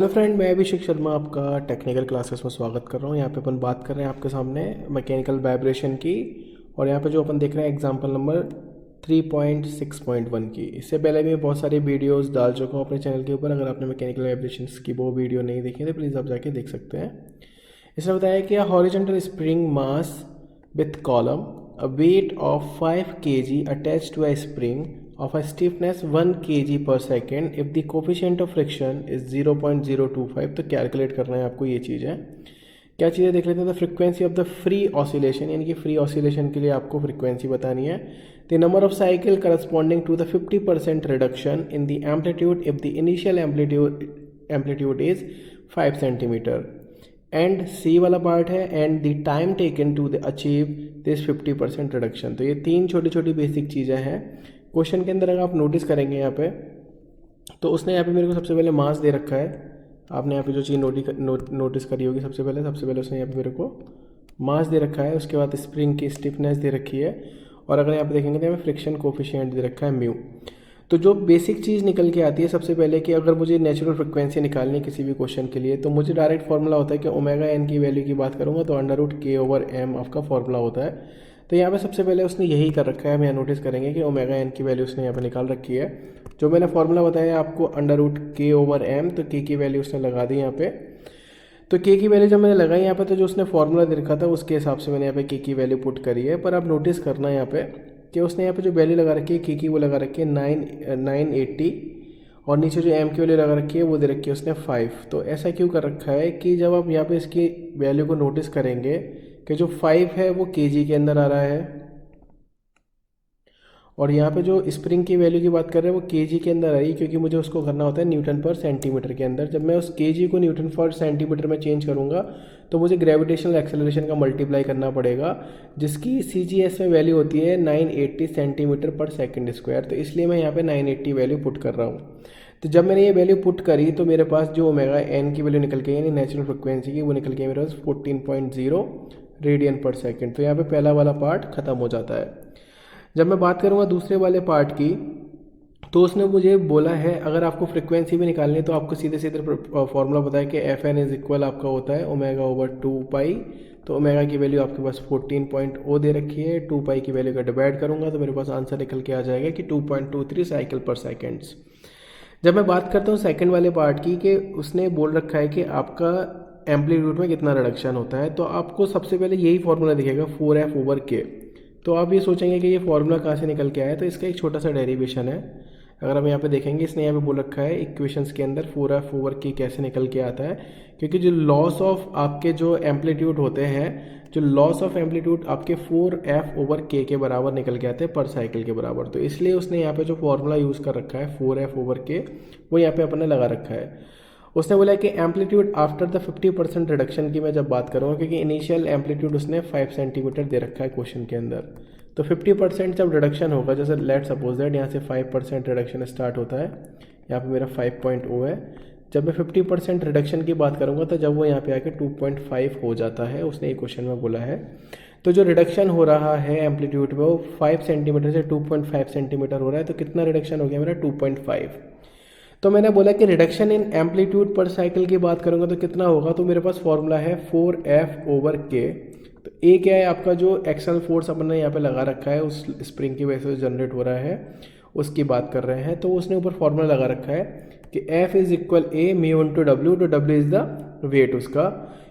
Hello friend, मैं अभिषेक शर्मा आपका technical classes में स्वागत कर रहा हूँ। यहाँ पे अपन बात कर रहे हैं आपके सामने मैकेनिकल वाइब्रेशन की। और यहाँ पे जो अपन देख रहे हैं एग्जांपल नंबर 3.6.1 की। इससे पहले भी बहुत सारी वीडियोस डाल चुका हूँ अपने चैनल के ऊपर। अगर आपने मैकेनिकल वाइब्रेशंस की वो वीडियो नहीं देखी तो प्लीज़ आप जाके देख सकते हैं। इसमें बताया कि horizontal spring mass with column a weight of 5 kg attached to a spring of a stiffness 1 kg per second if the coefficient of friction is 0.025। तो कैलकुलेट करना है आपको ये चीज़ है। क्या चीज़ें देख लेते हैं। The frequency of the free oscillation, यानी कि फ्री ऑसिलेशन के लिए आपको फ्रिक्वेंसी बतानी है। The number of cycle corresponding to the 50% reduction in the amplitude if the initial amplitude is 5 centimetre. And C वाला पार्ट है and the time taken to achieve this 50% reduction. तो ये तीन छोटी छोटी बेसिक चीज़ें हैं। क्वेश्चन के अंदर अगर आप नोटिस करेंगे यहाँ पे, तो उसने यहाँ पे मेरे को सबसे पहले मास दे रखा है। आपने यहाँ पे जो चीज़ नोटिस करी होगी, सबसे पहले उसने यहाँ पे मेरे को मास दे रखा है। उसके बाद स्प्रिंग की स्टिफनेस दे रखी है। और अगर यहाँ पे देखेंगे तो यहाँ पे फ्रिक्शन कोफिशिएंट दे रखा है म्यू। तो जो बेसिक चीज़ निकल के आती है सबसे पहले कि अगर मुझे नेचुरल फ्रिक्वेंसी निकालनी है किसी भी क्वेश्चन के लिए, तो मुझे डायरेक्ट फार्मूला होता है कि ओमेगा एन की वैल्यू की बात करूँगा तो √k/m आपका फार्मूला होता है। तो यहाँ पे सबसे पहले उसने यही कर रखा है। हम यहाँ नोटिस करेंगे कि ओमेगा एन की वैल्यू उसने यहाँ पे निकाल रखी है। जो मैंने फार्मूला बताया आपको √k/m, तो k की वैल्यू उसने लगा दी यहाँ पे। तो k की वैल्यू जब मैंने लगाई यहाँ पे, तो जो उसने फार्मूला दे रखा था उसके हिसाब से मैंने यहाँ पे k की वैल्यू पुट करी है। पर आप नोटिस करना यहाँ पे कि उसने यहाँ पे जो वैल्यू लगा रखी है k की, वो लगा रखी है 980। और नीचे जो m की वैल्यू लगा रखी है वो दे रखी है उसने 5। तो ऐसा क्यों कर रखा है कि जब आप यहाँ पे इसकी वैल्यू को नोटिस करेंगे कि जो 5 है वो kg के अंदर आ रहा है, और यहाँ पे जो स्प्रिंग की वैल्यू की बात कर रहे हैं वो केजी के अंदर आई, क्योंकि मुझे उसको करना होता है न्यूटन पर सेंटीमीटर के अंदर। जब मैं उस केजी को न्यूटन पर सेंटीमीटर में चेंज करूँगा तो मुझे ग्रेविटेशनल एक्सेलरेशन का मल्टीप्लाई करना पड़ेगा, जिसकी CGS में वैल्यू होती है 980 सेंटीमीटर पर सेकेंड स्क्वायर। तो इसलिए मैं यहाँ पर 980 वैल्यू पुट कर रहा हूँ। तो जब मैंने ये वैल्यू पुट करी तो मेरे पास जो ओमेगा एन की वैल्यू निकल के, यानी नेचुरल फ्रिक्वेंसी की, वो निकल के मेरे पास 14.0 रेडियन पर सेकेंड। तो यहाँ पे पहला वाला पार्ट खत्म हो जाता है। जब मैं बात करूँगा दूसरे वाले पार्ट की, तो उसने मुझे बोला है अगर आपको फ्रिक्वेंसी भी निकालनी है तो आपको सीधे सीधे फॉर्मूला बताया कि FN इज इक्वल आपका होता है ω/2π। तो ओमेगा की वैल्यू आपके पास 14.0 दे रखी है। 2π की वैल्यू का डिवाइड करूँगा तो मेरे पास आंसर निकल के आ जाएगा कि 2.23 साइकिल पर सेकेंड्स। जब मैं बात करता हूँ सेकंड वाले पार्ट की, कि उसने बोल रखा है कि आपका एम्पलीट्यूड में कितना रिडक्शन होता है, तो आपको सबसे पहले यही फॉर्मूला दिखेगा 4F/k। तो आप ये सोचेंगे कि ये फॉर्मूला कहाँ से निकल के आया, तो इसका एक छोटा सा डेरिवेशन है। अगर हम यहाँ पे देखेंगे, इसने यहाँ पे बोल रखा है इक्वेशंस के अंदर 4F/k कैसे निकल के आता है, क्योंकि जो लॉस ऑफ आपके जो एम्पलीट्यूड होते हैं, जो लॉस ऑफ एम्पलीट्यूड आपके 4F/k के बराबर निकल के आते हैं पर साइकिल के बराबर। तो इसलिए उसने यहाँ पे जो फॉर्मूला यूज़ कर रखा है 4F/k, वो यहाँ पे अपने लगा रखा है। उसने बोला कि एम्पलीट्यूड आफ्टर द 50% रिडक्शन की मैं जब बात करूँगा, क्योंकि इनिशियल एम्पलीट्यूड उसने 5 सेंटीमीटर दे रखा है क्वेश्चन के अंदर। तो 50% जब रिडक्शन होगा, जैसे लेट सपोज दैट यहाँ से 5% रिडक्शन स्टार्ट होता है, यहाँ पे मेरा 5.0 है। जब मैं 50% रिडक्शन की बात करूँगा तो जब वो यहाँ पे आके 2.5 हो जाता है, उसने ये क्वेश्चन में बोला है। तो जो रिडक्शन हो रहा है एम्पलीट्यूड में वो 5 सेंटीमीटर से 2.5 सेंटीमीटर हो रहा है। तो कितना रिडक्शन हो गया मेरा 2.5। तो मैंने बोला कि रिडक्शन इन एम्पलीट्यूड पर साइकिल की बात करूँगा तो कितना होगा, तो मेरे पास फॉर्मूला है 4F/k। तो ए क्या है, आपका जो एक्सटर्नल फोर्स अपन ने यहाँ पे लगा रखा है उस स्प्रिंग की वजह से जनरेट हो रहा है, उसकी बात कर रहे हैं। तो उसने ऊपर फॉर्मूला लगा रखा है कि F is equal A μ/W। तो W इज़ द वेट उसका,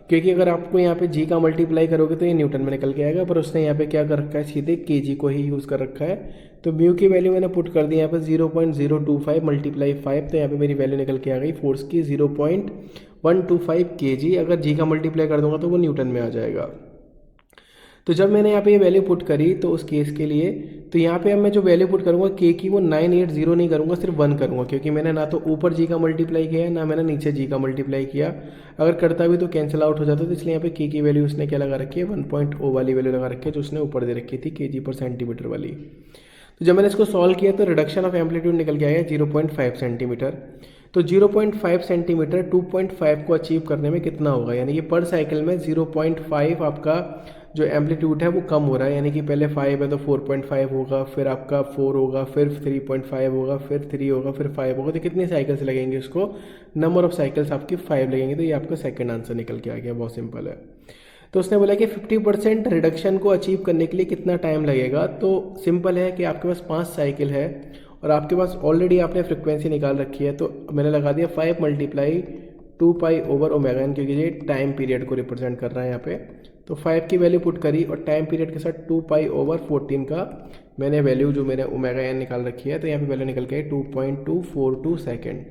क्योंकि अगर आपको यहाँ पे G का मल्टीप्लाई करोगे तो ये न्यूटन में निकल के आएगा, पर उसने यहाँ पे क्या कर रखा है, सीधे kg को ही यूज़ कर रखा है। तो म्यू की वैल्यू मैंने पुट कर दी यहाँ पे 0.025 मल्टीप्लाई 5। तो यहाँ पे मेरी वैल्यू निकल के आ गई फोर्स की 0.125 kg। अगर G का मल्टीप्लाई कर दूंगा तो वो न्यूटन में आ जाएगा। तो जब मैंने यहाँ पे ये वैल्यू पुट करी तो उस केस के लिए, तो यहाँ पे अब मैं जो वैल्यू पुट करूँगा k की, वो 980 नहीं करूँगा, सिर्फ 1 करूँगा, क्योंकि मैंने ना तो ऊपर g का मल्टीप्लाई किया है ना मैंने नीचे g का मल्टीप्लाई किया। अगर करता भी तो कैंसिल आउट हो जाता, तो इसलिए यहाँ पे k की वैल्यू उसने क्या लगा रखी है, 1.0 वाली वैल्यू लगा रखी है, जो उसने ऊपर दे रखी थी kg पर सेंटीमीटर वाली। तो जब मैंने इसको सॉल्व किया तो रिडक्शन ऑफ एम्पलीट्यूड निकल के आया 0.5 सेंटीमीटर। तो 0.5 सेंटीमीटर 2.5 को अचीव करने में कितना होगा, यानी कि पर साइकिल में 0.5 आपका जो एम्पलीट्यूड है वो कम हो रहा है, यानी कि पहले 5 है तो 4.5 होगा, फिर आपका 4 होगा, फिर 3.5 होगा, फिर 3 होगा, फिर 5 होगा। तो कितने साइकिल्स लगेंगे उसको, नंबर ऑफ साइकिल्स आपकी 5 लगेंगे। तो ये आपका सेकंड आंसर निकल के आ गया, बहुत सिंपल है। तो उसने बोला कि 50% रिडक्शन को अचीव करने के लिए कितना टाइम लगेगा। तो सिंपल है कि आपके पास 5 साइकिल है और आपके पास ऑलरेडी आपने फ्रिक्वेंसी निकाल रखी है, तो मैंने लगा दिया 5 मल्टीप्लाई 2π/ω, क्योंकि ये टाइम पीरियड को रिप्रेजेंट कर रहा है यहाँ पे। तो 5 की वैल्यू पुट करी और टाइम पीरियड के साथ 2π/14 का मैंने वैल्यू जो मैंने ω/n निकाल रखी है, तो यहाँ पे वैल्यू निकल के आई 2.242 सेकेंड।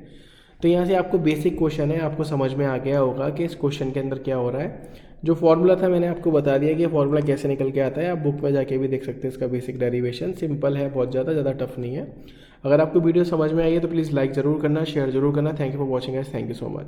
तो यहाँ से आपको बेसिक क्वेश्चन है, आपको समझ में आ गया होगा कि इस क्वेश्चन के अंदर क्या हो रहा है। जो फॉर्मूला था मैंने आपको बता दिया कि फॉर्मूला कैसे निकल के आता है, आप बुक में जाके भी देख सकते हैं। इसका बेसिक डेरिवेशन सिंपल है, बहुत ज़्यादा टफ नहीं है। अगर आपको वीडियो समझ में आई है तो प्लीज़ लाइक ज़रूर करना, शेयर ज़रूर करना। Thank you for watching guys, thank you so much.